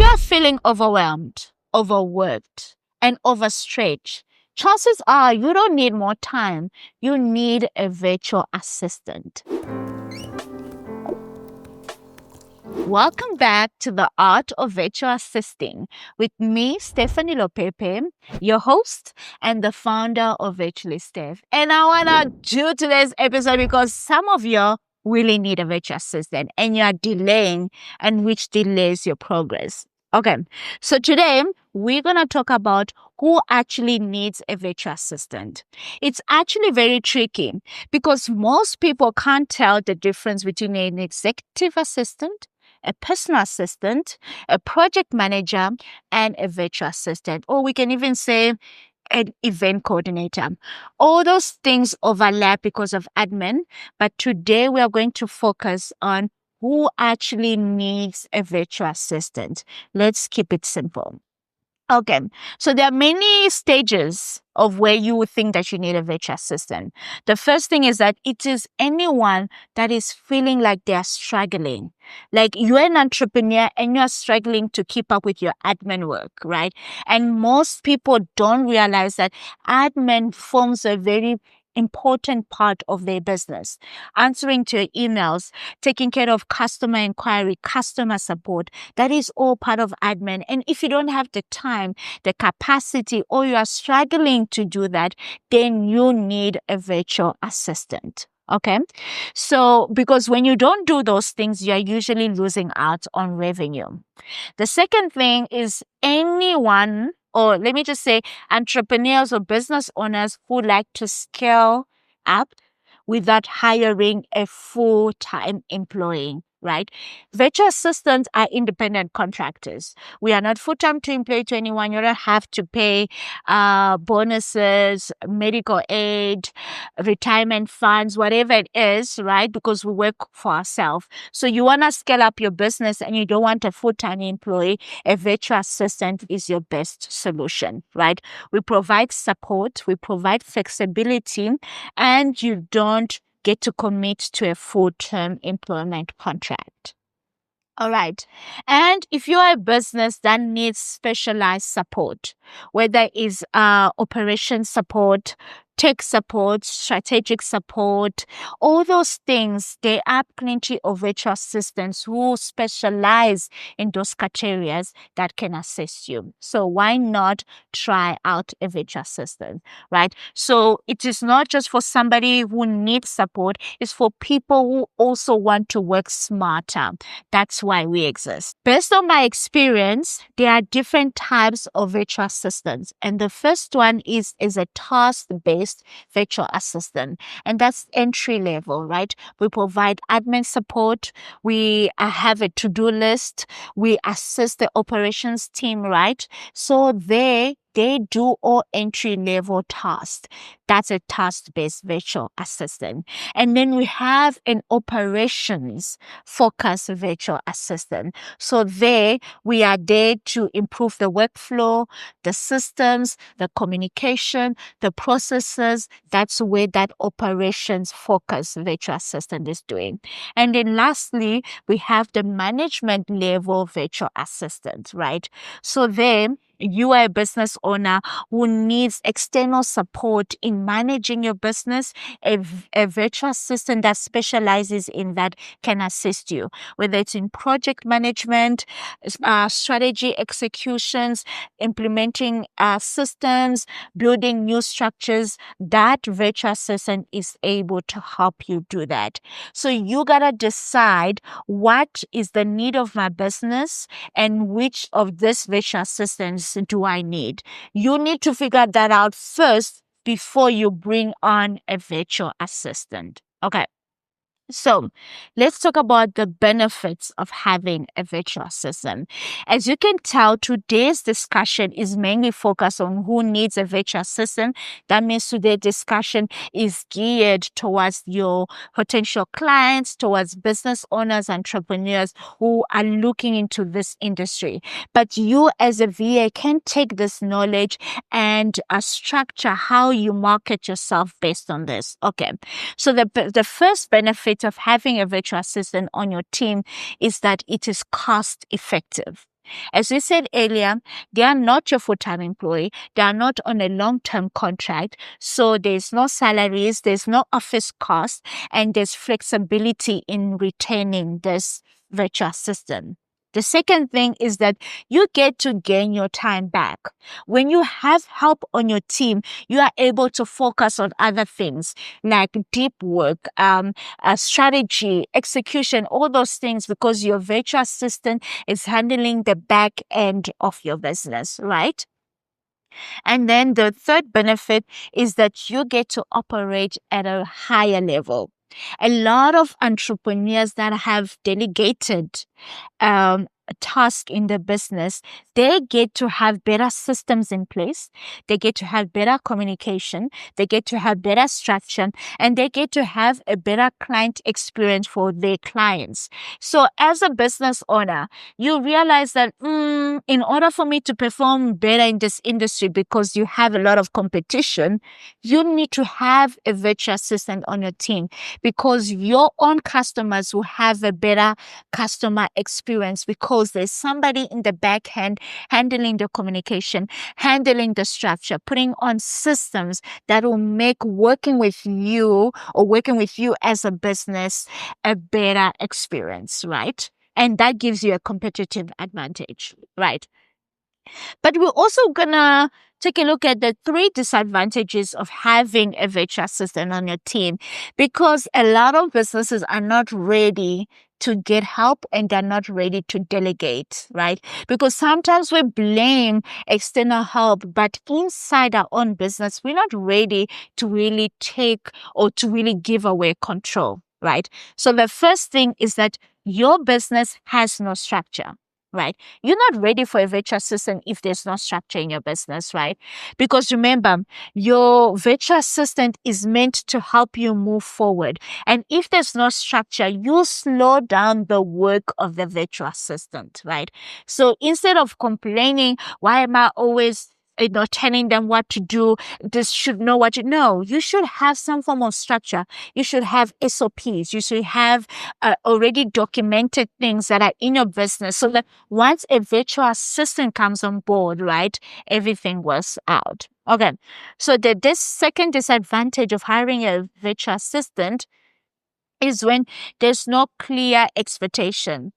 you're feeling overwhelmed, overworked, and overstretched, chances are you don't need more time. You need a virtual assistant. Welcome back to the Art of Virtual Assisting with me, Stephanie Lopepe, your host and the founder of Virtually Steph. And I want to do today's episode because some of you really need a virtual assistant and you are delaying, and which delays your progress. Okay, so today we're going to talk about who actually needs a virtual assistant. It's actually very tricky because most people can't tell the difference between an executive assistant, a personal assistant, a project manager, and a virtual assistant. Or we can even say an event coordinator. All those things overlap because of admin, but today we are going to focus on who actually needs a virtual assistant. Let's keep it simple. Okay, so there are many stages of where you would think that you need a virtual assistant. The first thing is that it is anyone that is feeling like they are struggling. Like you're an entrepreneur and you're struggling to keep up with your admin work, right? And most people don't realize that admin forms a very important part of their business. Answering to your emails, taking care of customer inquiry, customer support, that is all part of admin. And if you don't have the time, the capacity, or you are struggling to do that, then you need a virtual assistant. Okay, so because when you don't do those things, you are usually losing out on revenue. The second thing is anyone, or let me just say entrepreneurs or business owners who like to scale up without hiring a full-time employee, right? Virtual assistants are independent contractors. We are not full-time to employ to anyone. You don't have to pay bonuses, medical aid, retirement funds, whatever it is, right? Because we work for ourselves. So you want to scale up your business and you don't want a full-time employee, a virtual assistant is your best solution, right? We provide support, we provide flexibility, and you don't get to commit to a full-term employment contract. All right. And if you're a business that needs specialized support, whether it's operation support, tech support, strategic support, all those things, there are plenty of virtual assistants who specialize in those categories that can assist you. So why not try out a virtual assistant, right? So it is not just for somebody who needs support, it's for people who also want to work smarter. That's why we exist. Based on my experience, there are different types of virtual assistants. And the first one is a task-based virtual assistant. And that's entry level, right? We provide admin support. We have a to-do list. We assist the operations team, right? So they do all entry-level tasks. That's a task-based virtual assistant. And then we have an operations-focused virtual assistant. So we are there to improve the workflow, the systems, the communication, the processes. That's where that operations-focused virtual assistant is doing. And then lastly, we have the management level virtual assistant, right? So you are a business owner who needs external support in managing your business. A virtual assistant that specializes in that can assist you, whether it's in project management, strategy executions, implementing systems, building new structures. That virtual assistant is able to help you do that. So you gotta decide what is the need of my business and which of these virtual assistants do I need. You need to figure that out first before you bring on a virtual assistant. Okay. So let's talk about the benefits of having a virtual assistant. As you can tell, today's discussion is mainly focused on who needs a virtual assistant. That means today's discussion is geared towards your potential clients, towards business owners, entrepreneurs who are looking into this industry. But you as a VA can take this knowledge and structure how you market yourself based on this. Okay. So the first benefit of having a virtual assistant on your team is that it is cost effective. As we said earlier, they are not your full-time employee. They are not on a long-term contract. So there's no salaries, there's no office cost, and there's flexibility in retaining this virtual assistant. The second thing is that you get to gain your time back. When you have help on your team, you are able to focus on other things like deep work, strategy, execution, all those things, because your virtual assistant is handling the back end of your business, right? And then the third benefit is that you get to operate at a higher level. A lot of entrepreneurs that have delegated task in the business, they get to have better systems in place. They get to have better communication. They get to have better structure, and they get to have a better client experience for their clients. So as a business owner, you realize that in order for me to perform better in this industry, because you have a lot of competition, you need to have a virtual assistant on your team, because your own customers will have a better customer experience, because there's somebody in the back end handling the communication, handling the structure, putting on systems that will make working with you or working with you as a business a better experience, right? And that gives you a competitive advantage, right? But we're also gonna take a look at the three disadvantages of having a virtual assistant on your team, because a lot of businesses are not ready to get help and they're not ready to delegate, right? Because sometimes we blame external help, but inside our own business, we're not ready to really take or to really give away control, right? So the first thing is that your business has no structure, right? You're not ready for a virtual assistant if there's no structure in your business, right? Because remember, your virtual assistant is meant to help you move forward. And if there's no structure, you slow down the work of the virtual assistant, right? So instead of complaining, why am I always telling them what to do? This should know what to know. You should have some form of structure. You should have SOPs. You should have already documented things that are in your business, so that once a virtual assistant comes on board, right, everything works out. Okay, so this second disadvantage of hiring a virtual assistant is when there's no clear expectation.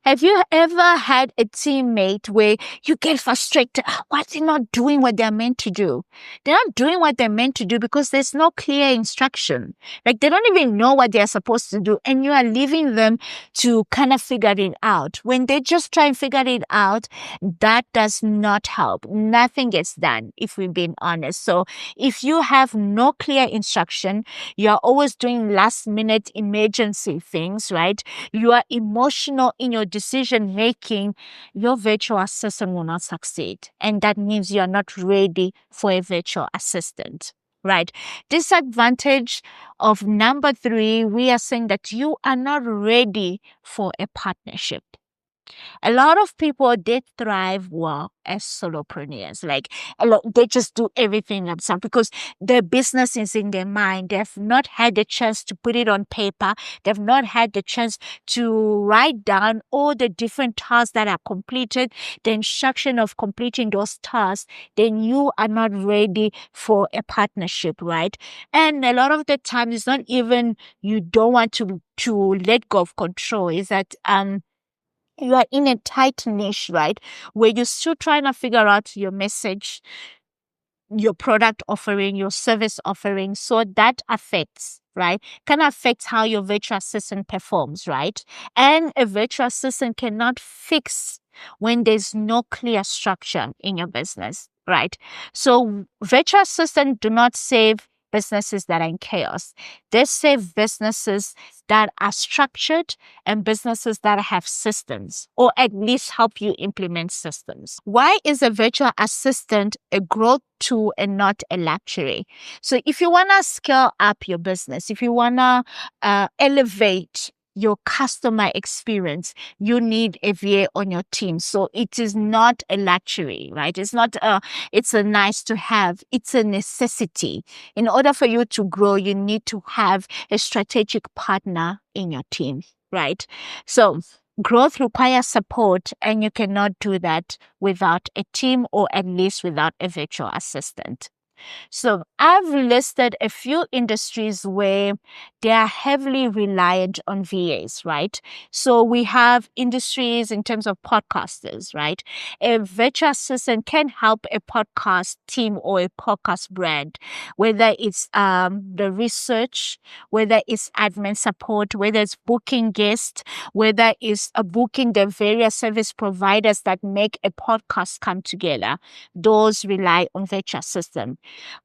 Have you ever had a teammate where you get frustrated? Why are they not doing what they're meant to do? They're not doing what they're meant to do because there's no clear instruction. Like, they don't even know what they're supposed to do, and you are leaving them to kind of figure it out. When they just try and figure it out, that does not help. Nothing gets done, if we're being honest. So if you have no clear instruction, you're always doing last minute emergency things, right? You are emotional in your decision making, your virtual assistant will not succeed. And that means you are not ready for a virtual assistant, right? Disadvantage of number 3, we are saying that you are not ready for a partnership. A lot of people, they thrive well as solopreneurs. Like, they just do everything themselves because their business is in their mind. They've not had the chance to put it on paper. They've not had the chance to write down all the different tasks that are completed, the instruction of completing those tasks. Then you are not ready for a partnership, right? And a lot of the time, it's not even you don't want to let go of control. Is that you are in a tight niche, right? Where you're still trying to figure out your message, your product offering, your service offering. So that affects, right? Can affect how your virtual assistant performs, right? And a virtual assistant cannot fix when there's no clear structure in your business, right? So virtual assistants do not save businesses that are in chaos. They save businesses that are structured and businesses that have systems, or at least help you implement systems. Why is a virtual assistant a growth tool and not a luxury? So if you want to scale up your business, if you want to elevate your customer experience, you need a VA on your team. So it is not a luxury, right? It's a nice to have. It's a necessity. In order for you to grow, you need to have a strategic partner in your team, right? So Growth requires support, and you cannot do that without a team or at least without a virtual assistant. So I've listed a few industries where they are heavily reliant on VAs, right? So we have industries in terms of podcasters, right? A virtual assistant can help a podcast team or a podcast brand, whether it's the research, whether it's admin support, whether it's booking guests, whether it's booking the various service providers that make a podcast come together. Those rely on virtual assistant.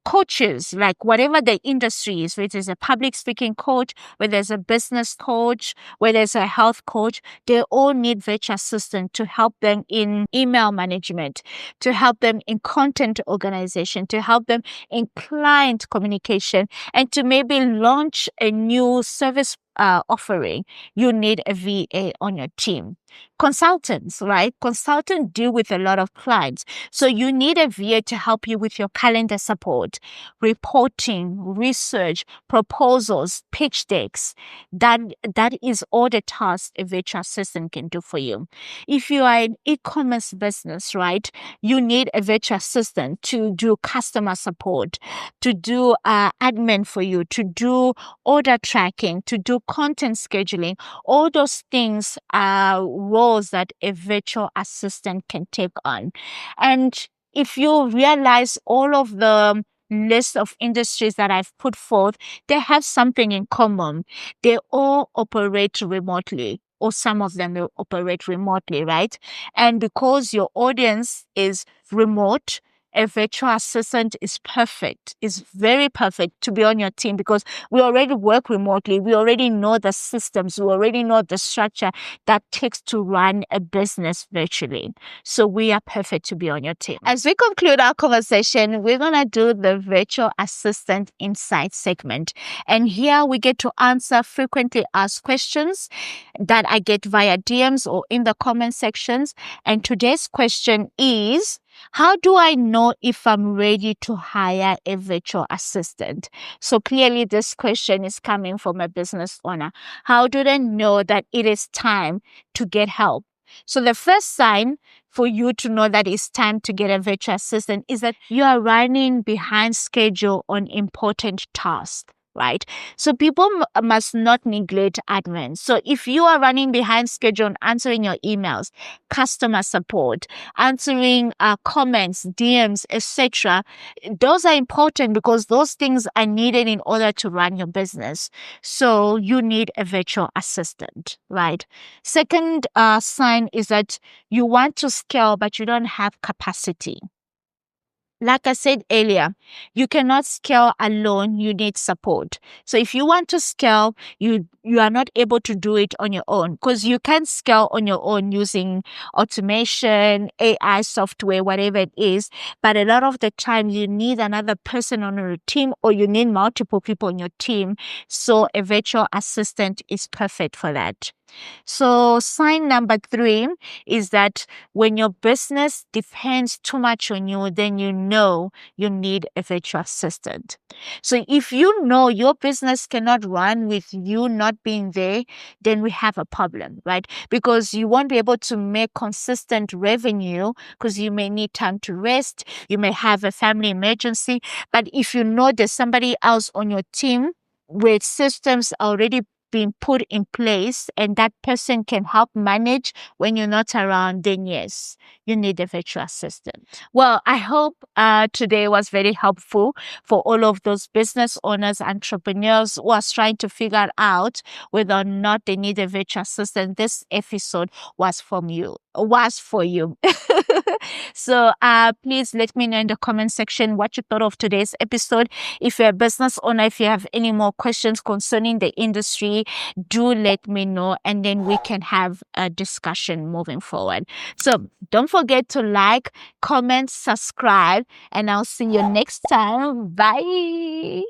Coaches, like whatever the industry is, whether it's a public speaking coach, whether it's a business coach, whether it's a health coach, they all need virtual assistant to help them in email management, to help them in content organization, to help them in client communication, and to maybe launch a new service offering. You need a VA on your team. Consultants, right? Consultants deal with a lot of clients. So you need a VA to help you with your calendar support, reporting, research, proposals, pitch decks. That is all the tasks a virtual assistant can do for you. If you are an e-commerce business, right, you need a virtual assistant to do customer support, to do admin for you, to do order tracking, to do content scheduling. All those things are roles that a virtual assistant can take on. And if you realize all of the list of industries that I've put forth, they have something in common. They all operate remotely, or some of them will operate remotely, right? And because your audience is remote, a virtual assistant is perfect, is very perfect to be on your team, because we already work remotely. We already know the systems. We already know the structure that takes to run a business virtually. So we are perfect to be on your team. As we conclude our conversation, we're going to do the virtual assistant insight segment. And here we get to answer frequently asked questions that I get via DMs or in the comment sections. And today's question is, how do I know if I'm ready to hire a virtual assistant? So clearly this question is coming from a business owner. How do they know that it is time to get help? So the first sign for you to know that it's time to get a virtual assistant is that you are running behind schedule on important tasks. Right? So people must not neglect admin. So if you are running behind schedule on answering your emails, customer support, answering comments, DMs, etc., those are important because those things are needed in order to run your business. So you need a virtual assistant, right? Second sign is that you want to scale, but you don't have capacity. Like I said earlier, you cannot scale alone. You need support. So if you want to scale, you are not able to do it on your own, because you can scale on your own using automation, AI software, whatever it is. But a lot of the time you need another person on your team, or you need multiple people on your team. So a virtual assistant is perfect for that. So sign number 3 is that when your business depends too much on you, then you know you need a virtual assistant. So if you know your business cannot run with you not being there, then we have a problem, right? Because you won't be able to make consistent revenue, because you may need time to rest. You may have a family emergency. But if you know there's somebody else on your team with systems already being put in place, and that person can help manage when you're not around, then yes, you need a virtual assistant. Well, I hope today was very helpful for all of those business owners, entrepreneurs who are trying to figure out whether or not they need a virtual assistant. This episode was for you. So please let me know in the comment section what you thought of today's episode. If you're a business owner, if you have any more questions concerning the industry, do let me know, and then we can have a discussion moving forward. So don't forget to like, comment, subscribe, and I'll see you next time. Bye.